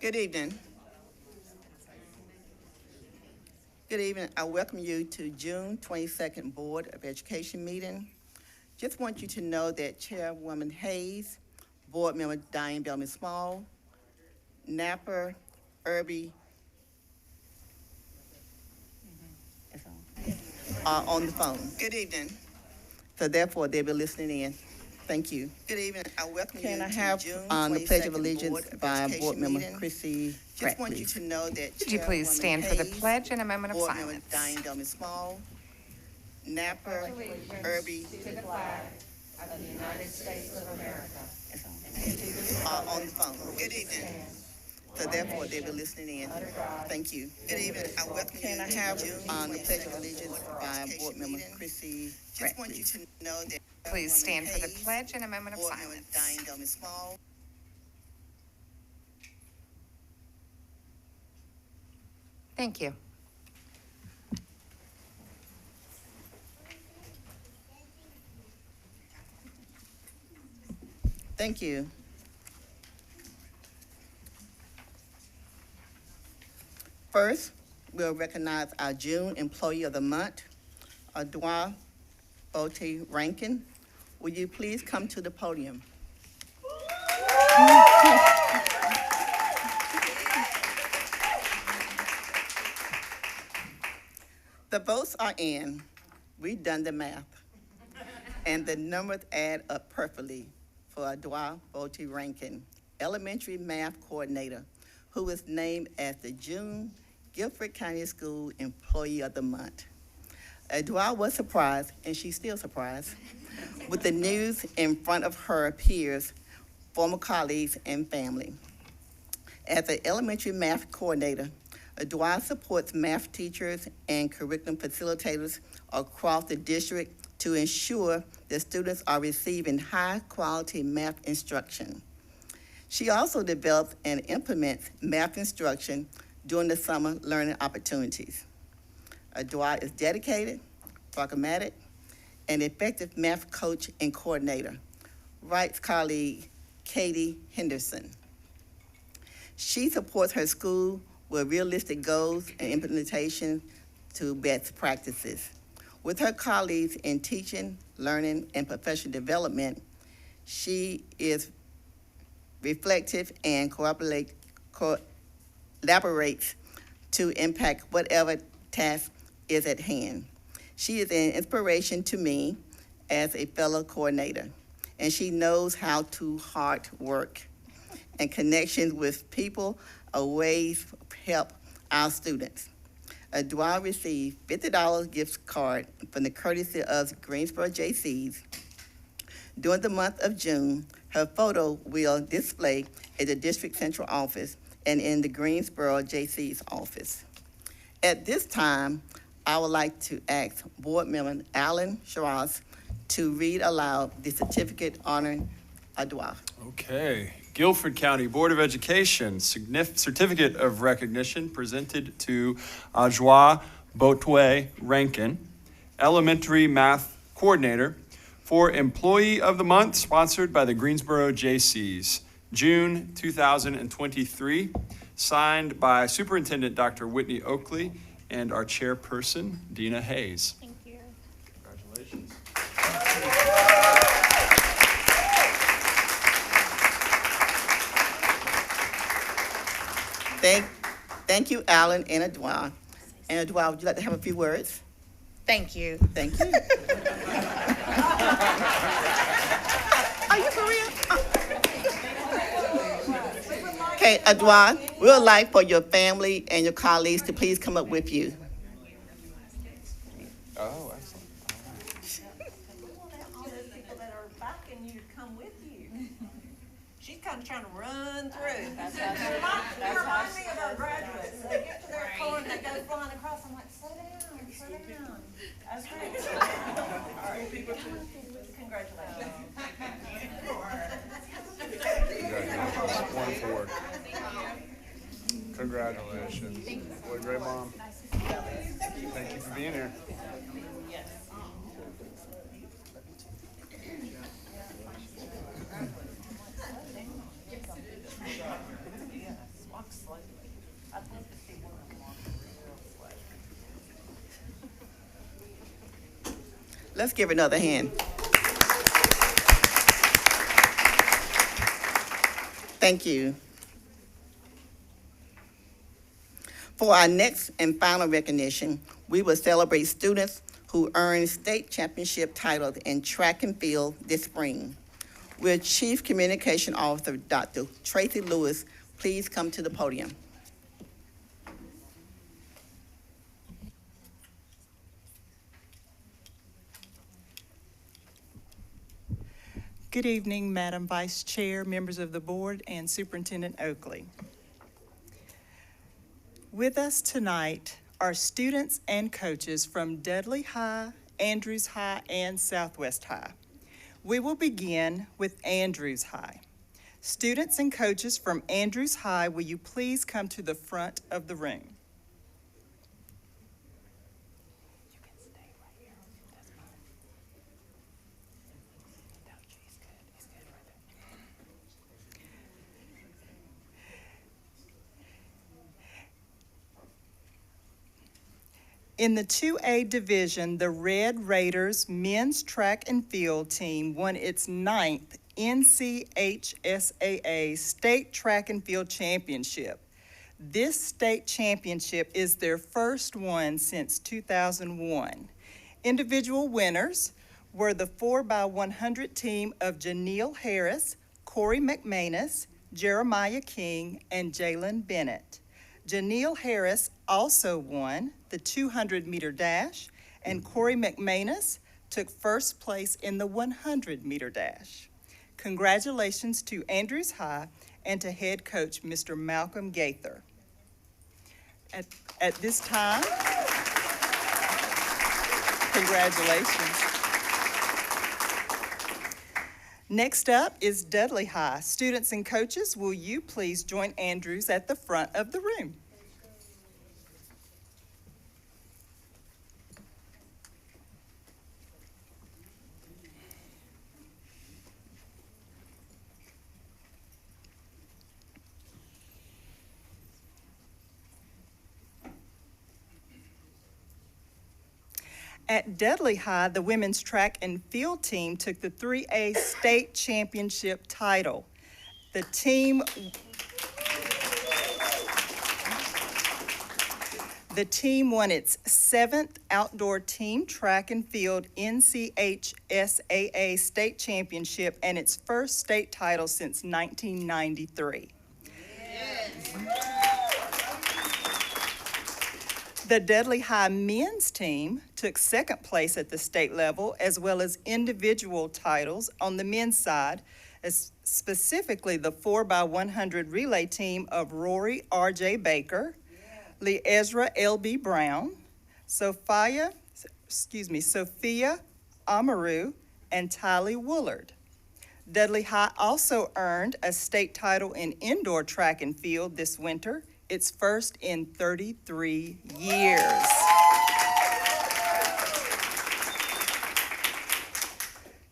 Good evening. Good evening. I welcome you to June 22nd Board of Education meeting. Just want you to know that Chairwoman Hayes, Board Member Diane Bellamy Small, Napper, Irby are on the phone. Good evening. So therefore, they'll be listening in. Thank you. Good evening. I welcome you to June 22nd the Pledge of Board Allegiance of by Education Board Member meeting. Chrissy Just Pratt, want you please. to know that Would you please stand for the Hayes, pledge and a moment of Board Member silence? Diane Bellamy Small, Napper, Irby are on the phone. Good evening. So therefore, they'll be listening in. Thank you. Good evening. I welcome you to June The Pledge of 22nd Allegiance Board of by Education Board Member meeting. Chrissy Just Pratt, want you please. to know that Please stand for the Hayes, pledge and a moment of Board Member silence. Diane Bellamy Small. Thank you. Thank you. First, we'll recognize our June Employee of the Month, Adwa Bote Rankin. Will you please come to the podium? The votes are in. We've done the math. And the numbers add up perfectly for Adwa Bote Rankin, elementary math coordinator, who was named as the June Guilford County School Employee of the Month. Adwa was surprised, and she's still surprised, with the news in front of her peers, former colleagues, and family. As an elementary math coordinator, Adwa supports math teachers and curriculum facilitators across the district to ensure that students are receiving high-quality math instruction. She also develops and implements math instruction during the summer learning opportunities. Adwa is dedicated, pragmatic, and effective math coach and coordinator, writes colleague Katie Henderson. She supports her school with realistic goals and implementation to best practices. With her colleagues in teaching, learning, and professional development, she is reflective and collaborates to impact whatever task is at hand. She is an inspiration to me as a fellow coordinator, and she knows how to hard work and connections with people are ways to help our students. Adwa received $50 gift card from the courtesy of Greensboro JCs. During the month of June, her photo will display at the district central office and in the Greensboro JC's office. At this time, I would like to ask Board Member Alan Shiraz to read aloud the certificate honoring Adwa. Okay. Guilford County Board of Education Certificate of Recognition presented to Adwa Bote Rankin, Elementary Math Coordinator, for Employee of the Month, sponsored by the Greensboro JCs, June 2023, signed by Superintendent Dr. Whitney Oakley and our chairperson, Dina Hayes. Thank you. Congratulations. Thank you, Alan and Adwa. And Adwa, would you like to have a few words? Thank you. Thank you. Are you for real? Okay, Adwa, we would like for your family and your colleagues to please come up with you. Oh, excellent. We want all those people that are backing you to come with you. She's kind of trying to run through. You remind me of our graduates. They get to their car and they go flying across. I'm like, slow down, slow down. That's great. Congratulations. Congratulations. Wonderful work. Congratulations. What a great mom. Thank you for being here. Let's give her another hand. Thank you. For our next and final recognition, we will celebrate students who earned state championship titles in track and field this spring. Will Chief Communication Officer Dr. Tracy Lewis please come to the podium? Good evening, Madam Vice Chair, members of the board, and Superintendent Oakley. With us tonight are students and coaches from Dudley High, Andrews High, and Southwest High. We will begin with Andrews High. Students and coaches from Andrews High, will you please come to the front of the room? In the 2A division, the Red Raiders men's track and field team won its 9th NCHSAA State Track and Field Championship. This state championship is their first one since 2001. Individual winners were the 4x100 team of Janelle Harris, Corey McManus, Jeremiah King, and Jalen Bennett. Janelle Harris also won the 200-meter dash, and Corey McManus took first place in the 100-meter dash. Congratulations to Andrews High and to head coach, Mr. Malcolm Gaither. At this time, congratulations. Next up is Dudley High. Students and coaches, will you please join Andrews at the front of the room? At Dudley High, the women's track and field team took the 3A state championship title. The team won its 7th outdoor team track and field NCHSAA state championship and its first state title since 1993. The Dudley High men's team took 2nd place at the state level, as well as individual titles on the men's side, as specifically the 4x100 relay team of Rory R.J. Baker, Leezra L.B. Brown, Sophia Amaru, and Tylee Woolard. Dudley High also earned a state title in indoor track and field this winter, its first in 33 years.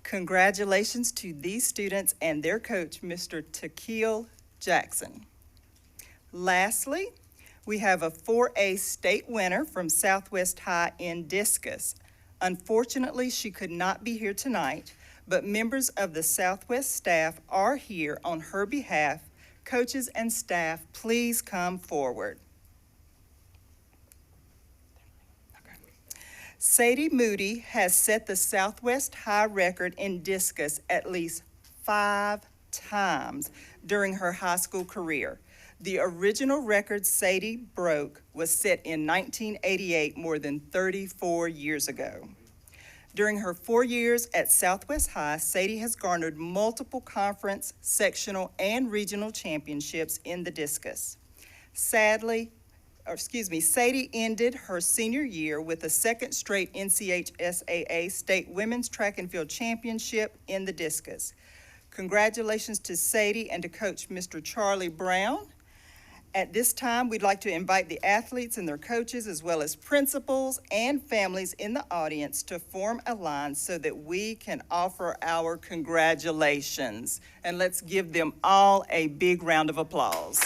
Congratulations to these students and their coach, Mr. Takeel Jackson. Lastly, we have a 4A state winner from Southwest High in discus. Unfortunately, she could not be here tonight, but members of the Southwest staff are here on her behalf. Coaches and staff, please come forward. Sadie Moody has set the Southwest High record in discus at least 5 times during her high school career. The original record Sadie broke was set in 1988, more than 34 years ago. During her 4 years at Southwest High, Sadie has garnered multiple conference, sectional, and regional championships in the discus. Sadie ended her senior year with a 2nd straight NCHSAA State Women's Track and Field Championship in the discus. Congratulations to Sadie and to Coach Mr. Charlie Brown. At this time, we'd like to invite the athletes and their coaches, as well as principals and families in the audience, to form a line so that we can offer our congratulations. And let's give them all a big round of applause.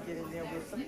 get in there with them.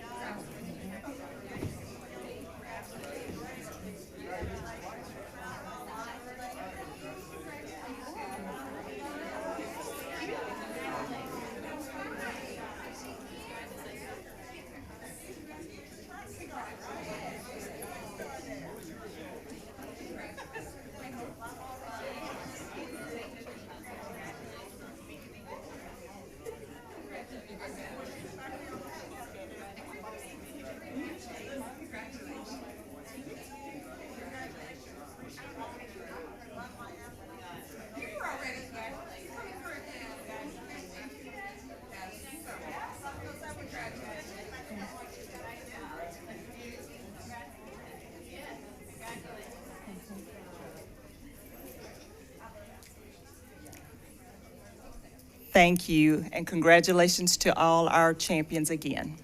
Thank you, and congratulations to all our champions again.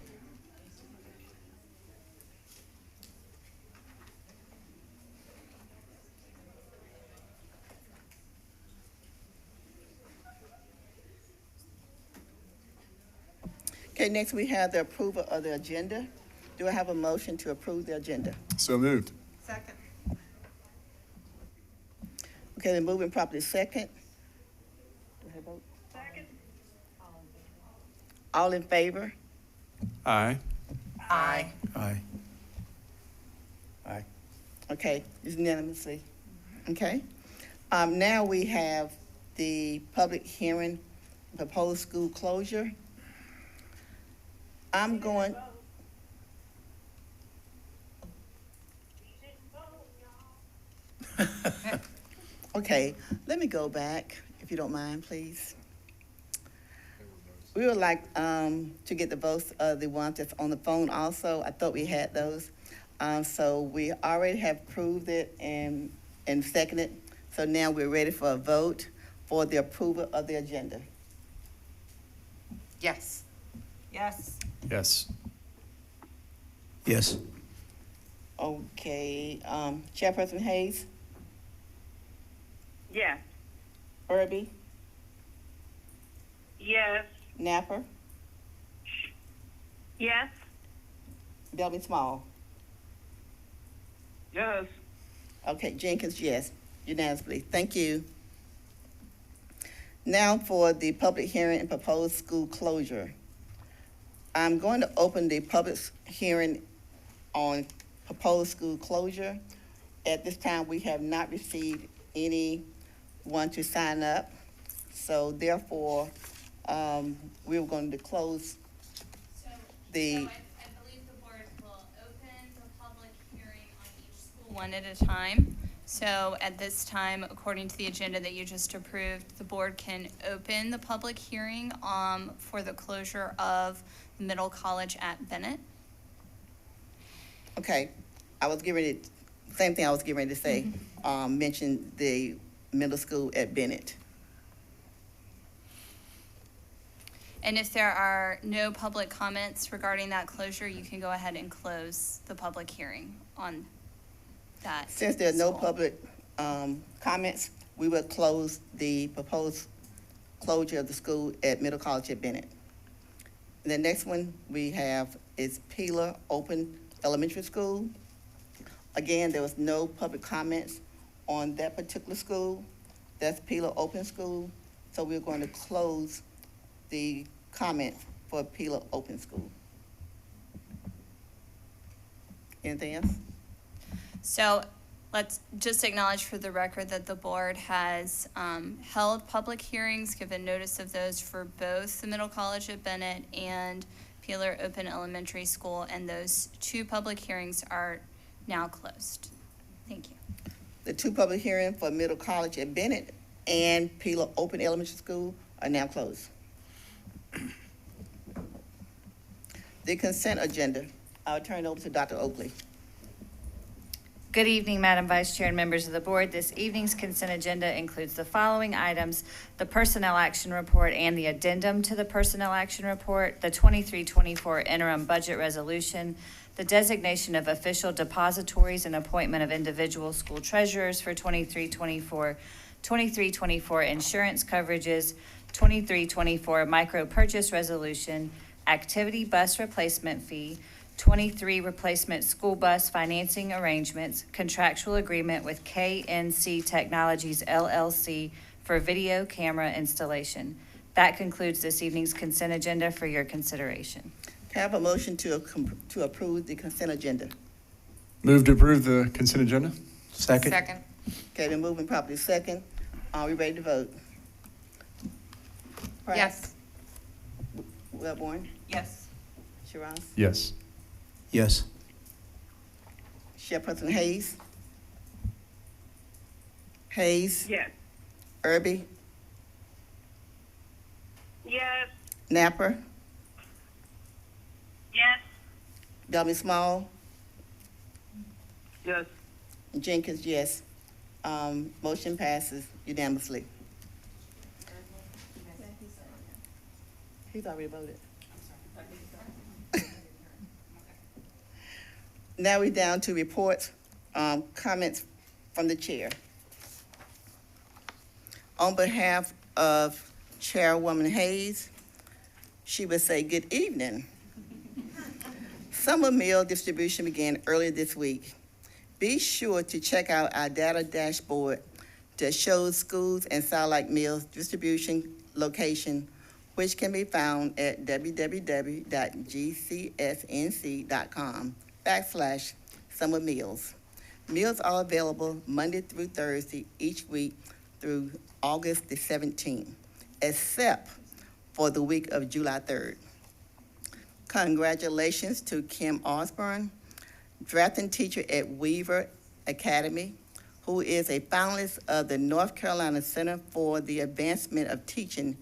Okay, next we have the approval of the agenda. Do I have a motion to approve the agenda? So moved. Second. Okay, then moving properly second. Do I have a vote? Second. All in favor? Aye. Aye. Aye. Okay, it's unanimously. Okay. Now we have the public hearing, proposed school closure. I'm going. Okay, let me go back, if you don't mind, please. We would like to get the votes of the ones that's on the phone also. I thought we had those. So we already have approved it and seconded. So now we're ready for a vote for the approval of the agenda. Yes. Yes. Yes. Yes. Okay, Chairperson Hayes, Yes. Irby, Yes. Napper, Yes. Delby Small. Yes. Okay, Jenkins, yes, unanimously. Thank you. Now for the public hearing and proposed school closure. I'm going to open the public hearing on proposed school closure. At this time, we have not received anyone to sign up. So therefore, we're going to close the, I believe the board will open the public hearing on each school one at a time. So at this time, according to the agenda that you just approved, the board can open the public hearing for the closure of the middle college at Bennett. okay, I was getting ready, same thing I was getting ready to say, mention the middle school at Bennett. And if there are no public comments regarding that closure, you can go ahead and close the public hearing on that. Since there are no school. public comments, we will close the proposed closure of the school at Middle College at Bennett. The next one we have is Peeler Open Elementary School. Again, there was no public comments on that particular school. That's Peeler Open School. So we're going to close the comment for Peeler Open School. Anything else? So let's just acknowledge for the record that the board has held public hearings, given notice of those for both the Middle College at Bennett and Peeler Open Elementary School, and those two public hearings are now closed. Thank you. The two public hearings for Middle College at Bennett and Peeler Open Elementary School are now closed. The consent agenda, I'll turn it over to Dr. Oakley. Good evening, Madam Vice Chair and members of the board. This evening's consent agenda includes the following items: the Personnel Action Report and the addendum to the Personnel Action Report, the 23-24 interim budget resolution, the designation of official depositories and appointment of individual school treasurers for 23-24 insurance coverages, 23-24 micro purchase resolution, activity bus replacement fee, 23 replacement school bus financing arrangements, contractual agreement with KNC Technologies LLC for video camera installation. That concludes this evening's consent agenda for your consideration. Can I have a motion to approve the consent agenda? Move to approve the consent agenda? Second. Okay, then moving properly second. Are we ready to vote? Price? Yes. Wellborn? Yes. Sharon? Yes. Yes. Chairperson Hayes? Hayes? Yes. Irby? Yes. Napper? Yes. Dummy Small? Yes. Jenkins, yes. Motion passes unanimously. He's already voted. Now we're down to reports, comments from the chair. On behalf of Chairwoman Hayes, she would say, good evening. Summer meal distribution began earlier this week. Be sure to check out our data dashboard that shows schools and satellite meals distribution location, which can be found at www.gcsnc.com/summer meals. Meals are available Monday through Thursday each week through August the 17th, except for the week of July 3rd. Congratulations to Kim Osborne, drafting teacher at Weaver Academy, who is a finalist of the North Carolina Center for the Advancement of Teaching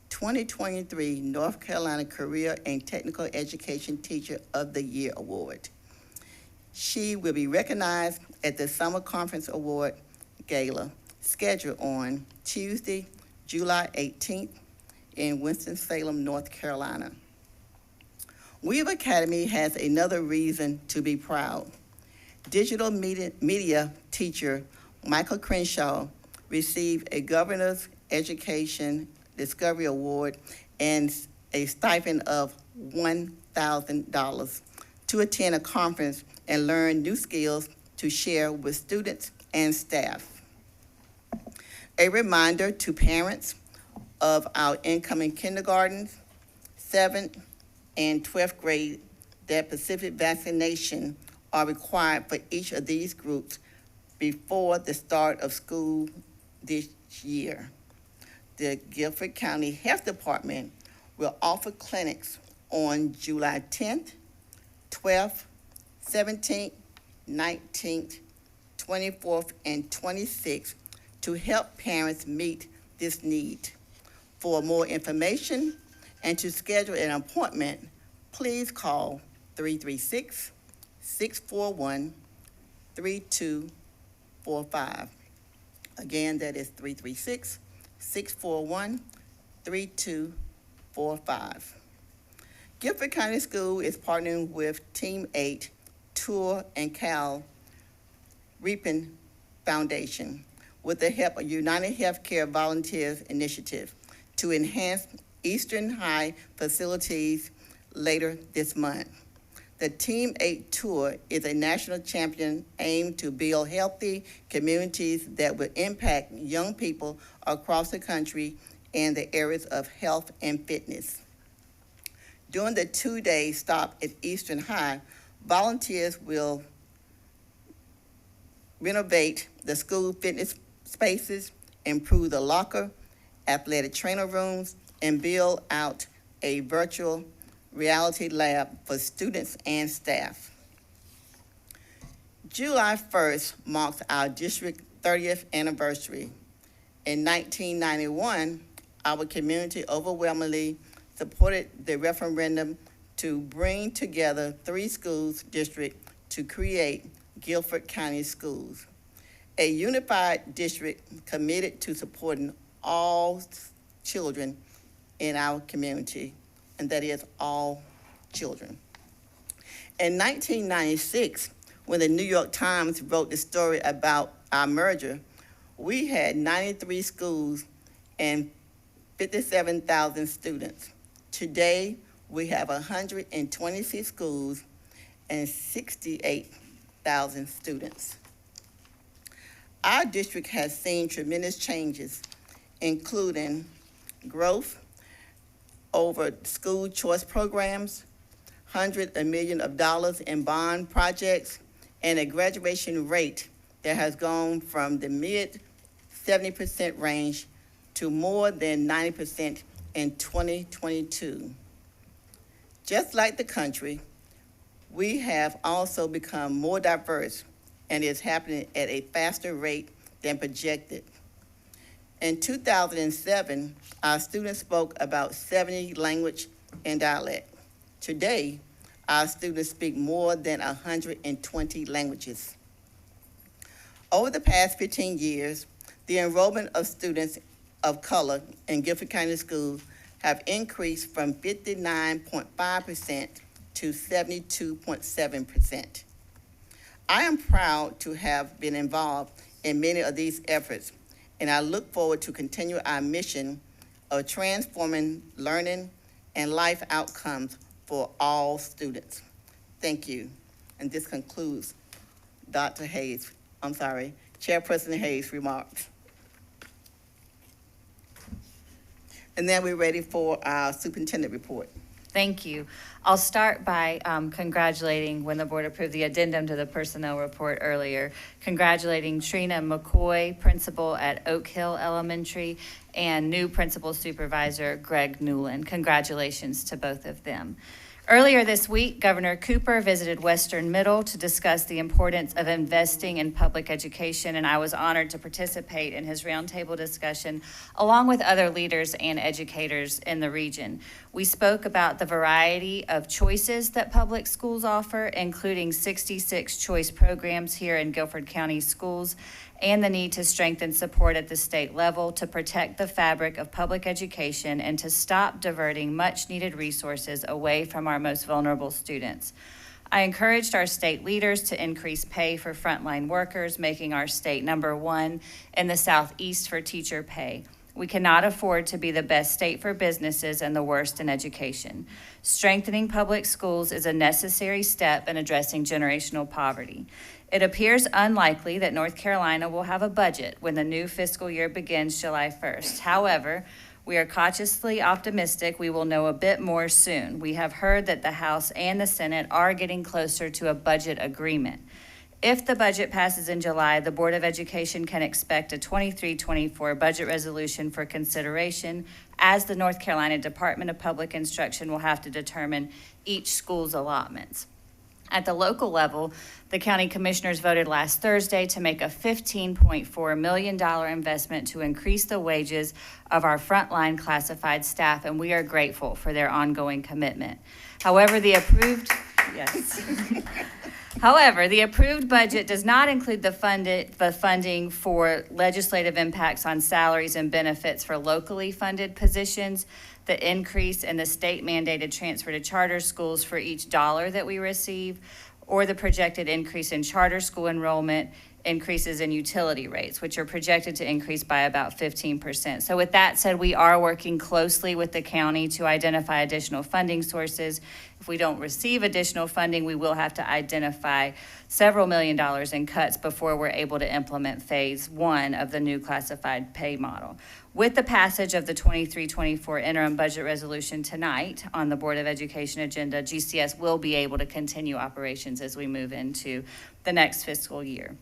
2023 North Carolina Career and Technical Education Teacher of the Year Award. She will be recognized at the Summer Conference Award Gala, scheduled on Tuesday, July 18th in Winston-Salem, North Carolina. Weaver Academy has another reason to be proud. Digital media teacher Michael Crenshaw received a Governor's Education Discovery Award and a stipend of $1,000 to attend a conference and learn new skills to share with students and staff. A reminder to parents of our incoming kindergartens, 7th and 12th grade that Pacific vaccination are required for each of these groups before the start of school this year. The Guilford County Health Department will offer clinics on July 10th, 12th, 17th, 19th, 24th, and 26th to help parents meet this need. For more information and to schedule an appointment, please call 336-641-3245. Again, that is 336-641-3245. Guilford County School is partnering with Team 8, Tour, and Cal Ripon Foundation with the help of United Healthcare Volunteers Initiative to enhance Eastern High facilities later this month. The Team 8 Tour is a national champion aimed to build healthy communities that will impact young people across the country in the areas of health and fitness. During the 2-day stop at Eastern High, volunteers will renovate the school fitness spaces, improve the locker, athletic trainer rooms, and build out a virtual reality lab for students and staff. July 1st marks our district 30th anniversary. In 1991, our community overwhelmingly supported the referendum to bring together 3 schools districts to create Guilford County Schools, a unified district committed to supporting all children in our community, and that is all children. In 1996, when the New York Times wrote the story about our merger, we had 93 schools and 57,000 students. Today, We have 126 schools and 68,000 students. Our district has seen tremendous changes, including growth over school choice programs, hundreds of millions of dollars in bond projects, and a graduation rate that has gone from the mid 70% range to more than 90% in 2022. Just like the country, we have also become more diverse, and it's happening at a faster rate than projected. In 2007, our students spoke about 70 language and dialect. Today, our students speak more than 120 languages. Over the past 15 years, the enrollment of students of color in Guilford County Schools have increased from 59.5% to 72.7%. I am proud to have been involved in many of these efforts, and I look forward to continue our mission of transforming learning and life outcomes for all students. Thank you. And this concludes Chairperson Hayes' remarks. And then we're ready for our superintendent report. Thank you. I'll start by congratulating, when the board approved the addendum to the personnel report earlier, congratulating Trina McCoy, principal at Oak Hill Elementary, and new principal supervisor Greg Newland. Congratulations to both of them. Earlier this week, Governor Cooper visited Western Middle to discuss the importance of investing in public education, and I was honored to participate in his roundtable discussion along with other leaders and educators in the region. We spoke about the variety of choices that public schools offer, including 66 choice programs here in Guilford County Schools, and the need to strengthen support at the state level to protect the fabric of public education and to stop diverting much-needed resources away from our most vulnerable students. I encouraged our state leaders to increase pay for frontline workers, making our state #1 in the Southeast for teacher pay. We cannot afford to be the best state for businesses and the worst in education. Strengthening public schools is a necessary step in addressing generational poverty. It appears unlikely that North Carolina will have a budget when the new fiscal year begins July 1st. However, we are cautiously optimistic we will know a bit more soon. We have heard that the House and the Senate are getting closer to a budget agreement. If the budget passes in July, the Board of Education can expect a 23-24 budget resolution for consideration, as the North Carolina Department of Public Instruction will have to determine each school's allotments. At the local level, the county commissioners voted last Thursday to make a $15.4 million investment to increase the wages of our frontline classified staff, and we are grateful for their ongoing commitment. However, the approved budget does not include the funding for legislative impacts on salaries and benefits for locally funded positions, the increase in the state-mandated transfer to charter schools for each dollar that we receive, or the projected increase in charter school enrollment, increases in utility rates, which are projected to increase by about 15%. So with that said, we are working closely with the county to identify additional funding sources. If we don't receive additional funding, we will have to identify several $million in cuts before we're able to implement phase 1 of the new classified pay model. With the passage of the 23-24 interim budget resolution tonight on the Board of Education agenda, GCS will be able to continue operations as we move into the next fiscal year.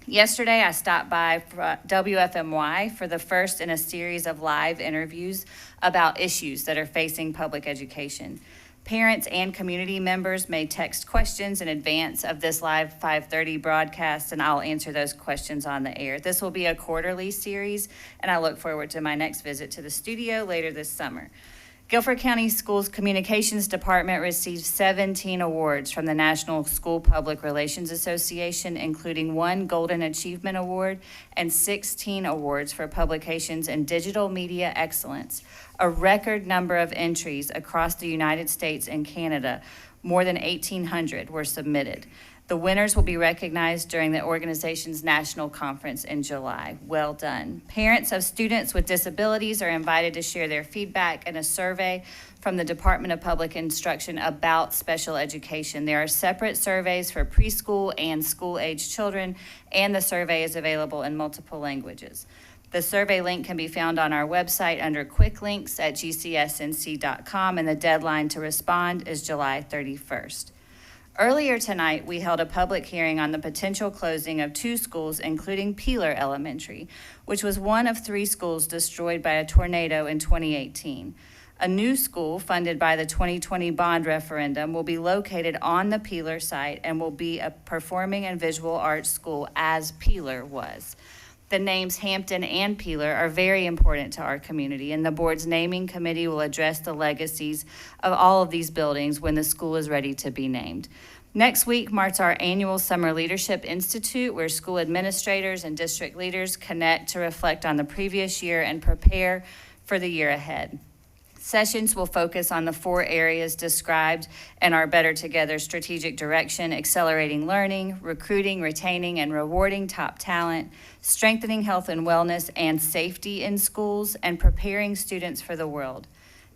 Yesterday, I stopped by WFMY for the first in a series of live interviews about issues that are facing public education. Parents and community members may text questions in advance of this live 5:30 broadcast, and I'll answer those questions on the air. This will be a quarterly series, and I look forward to my next visit to the studio later this summer. Guilford County Schools Communications Department received 17 awards from the National School Public Relations Association, including 1 Golden Achievement Award and 16 awards for publications in digital media excellence. A record number of entries across the United States and Canada, more than 1,800, were submitted. The winners will be recognized during the organization's national conference in July. Well done. Parents of students with disabilities are invited to share their feedback in a survey from the Department of Public Instruction about special education. There are separate surveys for preschool and school-age children, and the survey is available in multiple languages. The survey link can be found on our website under quick links at gcsnc.com, and the deadline to respond is July 31st. Earlier tonight, we held a public hearing on the potential closing of 2 schools, including Peeler Elementary, which was one of 3 schools destroyed by a tornado in 2018. A new school funded by the 2020 bond referendum will be located on the Peeler site and will be a performing and visual arts school as Peeler was. The names Hampton and Peeler are very important to our community, and the board's naming committee will address the legacies of all of these buildings when the school is ready to be named. Next week marks our annual Summer Leadership Institute, where school administrators and district leaders connect to reflect on the previous year and prepare for the year ahead. Sessions will focus on the 4 areas described in our Better Together strategic direction: accelerating learning, recruiting, retaining, and rewarding top talent, strengthening health and wellness and safety in schools, and preparing students for the world.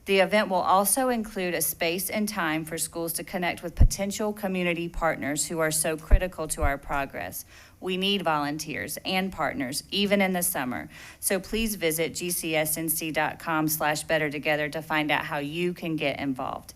The event will also include a space and time for schools to connect with potential community partners who are so critical to our progress. We need volunteers and partners, even in the summer. So please visit gcsnc.com/bettertogether to find out how you can get involved.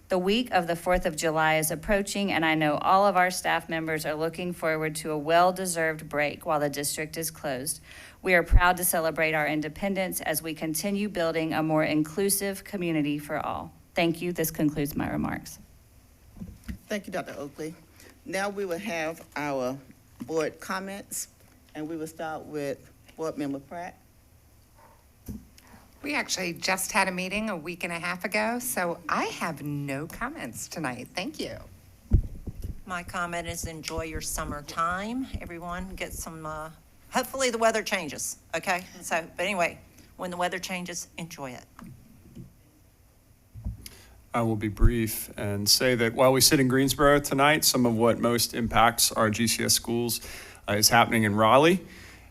The week of the 4th of July is approaching, and I know all of our staff members are looking forward to a well-deserved break while the district is closed. We are proud to celebrate our independence as we continue building a more inclusive community for all. Thank you. This concludes my remarks. Thank you, Dr. Oakley. Now we will have our board comments, and we will start with Board Member Pratt. We actually just had a meeting a week and a half ago, so I have no comments tonight. Thank you. My comment is enjoy your summertime. Everyone get some, hopefully the weather changes, okay? So, but anyway, when the weather changes, enjoy it. I will be brief and say that while we sit in Greensboro tonight, some of what most impacts our GCS schools is happening in Raleigh.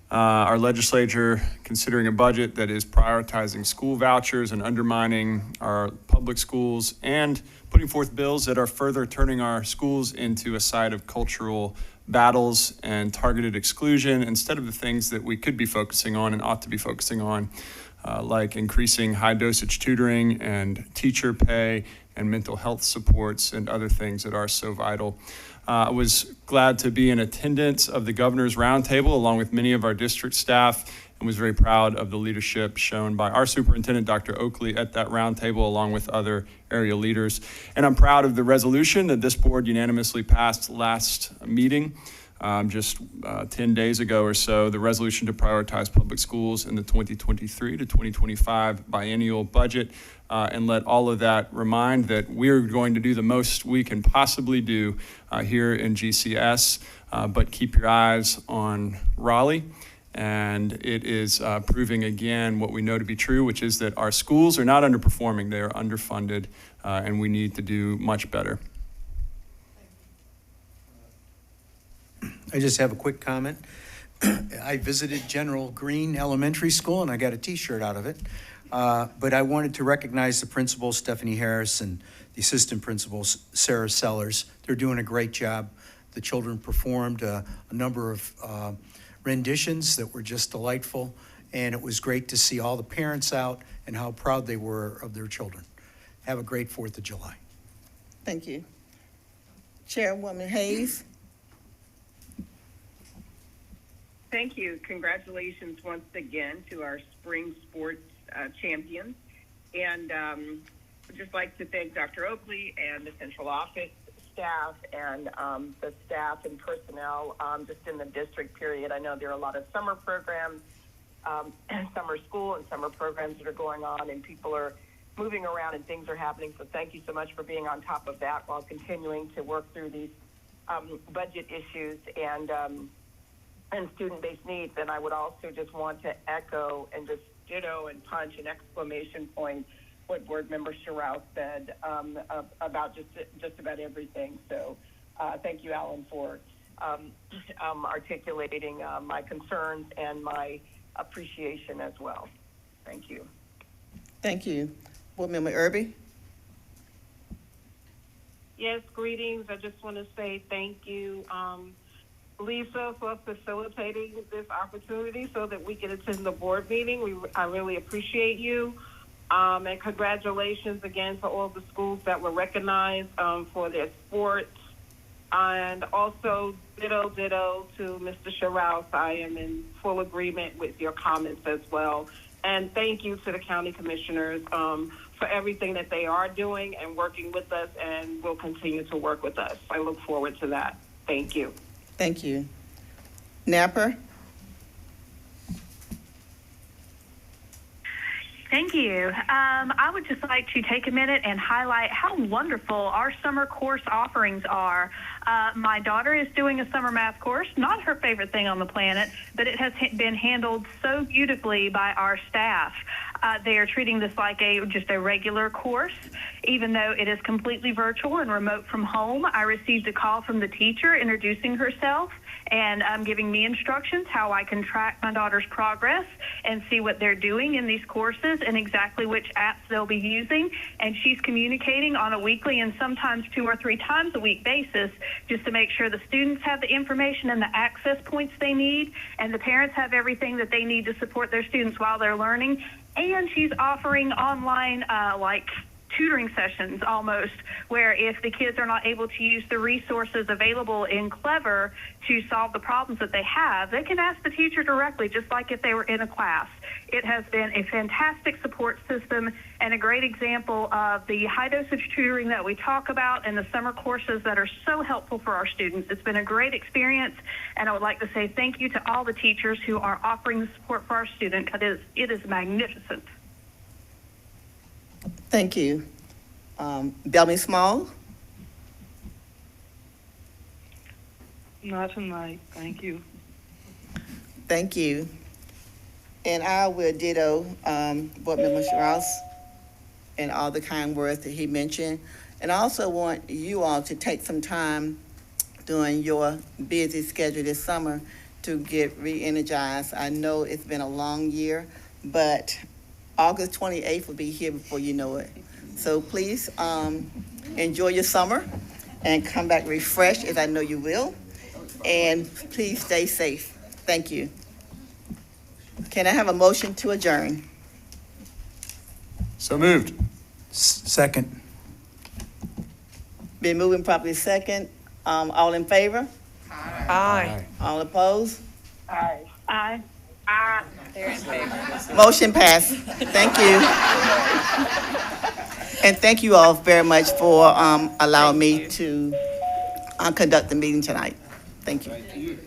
Our legislature considering a budget that is prioritizing school vouchers and undermining our public schools, and putting forth bills that are further turning our schools into a site of cultural battles and targeted exclusion instead of the things that we could be focusing on and ought to be focusing on, like increasing high dosage tutoring and teacher pay and mental health supports and other things that are so vital. I was glad to be in attendance of the governor's roundtable along with many of our district staff, and was very proud of the leadership shown by our superintendent, Dr. Oakley, at that roundtable along with other area leaders. And I'm proud of the resolution that this board unanimously passed last meeting. Just 10 days ago or so, the resolution to prioritize public schools in the 2023 to 2025 biennial budget, and let all of that remind that we're going to do the most we can possibly do here in GCS, but keep your eyes on Raleigh. And it is proving again what we know to be true, which is that our schools are not underperforming, they are underfunded, and we need to do much better. I just have a quick comment. I visited General Green Elementary School and I got a t-shirt out of it. But I wanted to recognize the principal, Stephanie Harris, and the assistant principal, Sarah Sellers. They're doing a great job. The children performed a number of renditions that were just delightful. And it was great to see all the parents out and how proud they were of their children. Have a great 4th of July. Thank you. Chairwoman Hayes. Thank you. Congratulations once again to our spring sports champions. And I'd just like to thank Dr. Oakley and the central office staff and the staff and personnel just in the district period. I know there are a lot of summer programs, summer school and summer programs that are going on, and people are moving around and things are happening. So thank you so much for being on top of that while continuing to work through these budget issues and student-based needs. And I would also just want to echo and just ditto and punch an exclamation point what Board Member Sherrow said about just about everything. So thank you, Alan, for articulating my concerns and my appreciation as well. Thank you. Thank you. Board Member Irby. Yes, greetings. I just want to say thank you, Lisa, for facilitating this opportunity so that we can attend the board meeting. I really appreciate you. And congratulations again to all the schools that were recognized for their sports. And also, ditto to Mr. Sherrouse. I am in full agreement with your comments as well. And thank you to the county commissioners for everything that they are doing and working with us and will continue to work with us. I look forward to that. Thank you. Thank you. Napper? Thank you. I would just like to take a minute and highlight how wonderful our summer course offerings are. My daughter is doing a summer math course, not her favorite thing on the planet, but it has been handled so beautifully by our staff. They are treating this like just a regular course, even though it is completely virtual and remote from home. I received a call from the teacher introducing herself and giving me instructions how I can track my daughter's progress and see what they're doing in these courses and exactly which apps they'll be using. And she's communicating on a weekly and sometimes 2 or 3 times a week basis just to make sure the students have the information and the access points they need, and the parents have everything that they need to support their students while they're learning. And she's offering online tutoring sessions almost, where if the kids are not able to use the resources available in Clever to solve the problems that they have, they can ask the teacher directly, just like if they were in a class. It has been a fantastic support system and a great example of the high dosage tutoring that we talk about and the summer courses that are so helpful for our students. It's been a great experience, and I would like to say thank you to all the teachers who are offering the support for our students, because it is magnificent. Thank you. Bellamy Small? Not tonight. Thank you. Thank you. And I will ditto Board Member Strauss and all the kind words that he mentioned. And I also want you all to take some time during your busy schedule this summer to get re-energized. I know it's been a long year, but August 28th will be here before you know it. So please enjoy your summer and come back refreshed, as I know you will. And please stay safe. Thank you. Can I have a motion to adjourn? So moved. Second. Been moving properly second. All in favor? Aye. All opposed? Aye. Aye. They're in favor. Motion passed. Thank you. And thank you all very much for allowing me to conduct the meeting tonight. Thank you. Thank you.